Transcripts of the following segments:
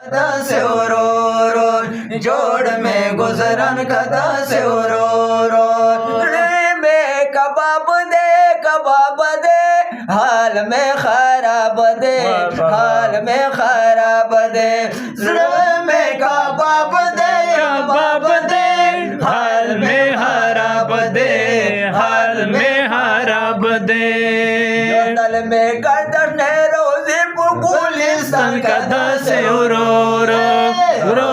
कदा से रो रो जोड़ में गुजरन कदा से रो रो में कबाब दे हाल में खराब दे हाल में खराब दे में कबाब दे हाल में हराब दे हाल में हराब दे दल में गर्दन ने रोजी गुलिस्तान कदा से रो रो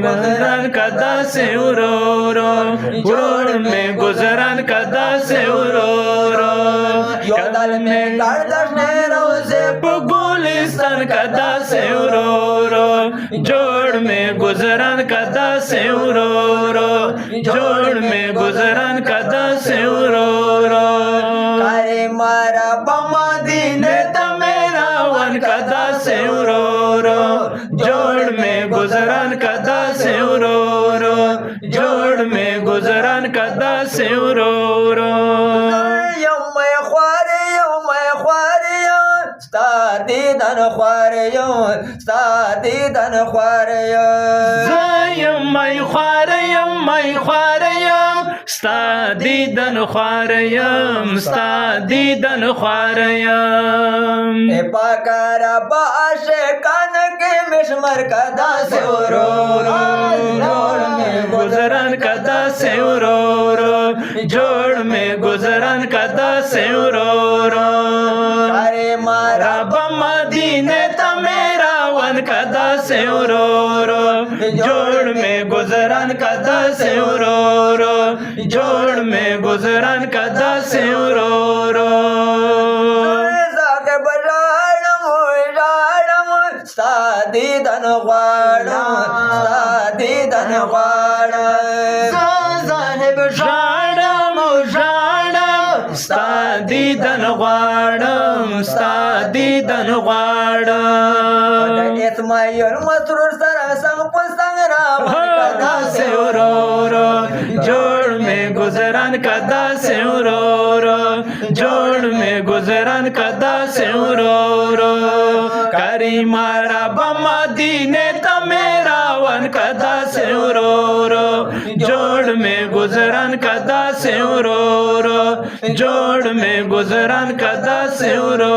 गुजरन कदा से रो जोड़ में गुजरन कदा से रो दल में गर्दन ने रोजी गुलिस्तान कदा से रो जोड़ में गुजरन कदा से रो जोड़ में गुजरन कदा से रो करे मारा बमा दीने मेरा वन कदा से रो जोड़ में गुजरन कदा से रो जोड़ में गुजरन कदा से रो यौम ख्वारे स्तादी दन ख्वारे स्तादीदन ख्वारयम ए पाकारा बाशे कान के मिशमर कदा से रो जोड़ में गुजरन कदा से रो जोड़ में गुजरन कदा से रो अरे मारा मदीने मेरा वन कदा से रो जोड़ में गुजरन कदा से रो जोड़ में गुजरन कदा से रो सादी दन स्तादीदन इस्माइल मसरूर सरसम संग्राम कदा से रो जोड़ में गुजरन कदा से रो जोड़ में गुजरन कदा से रो करी मारा बमा दीने मेरा वन कदा से रो जोड़ में गुजरन कदा से रो जोड़ में गुजरन कदा से रो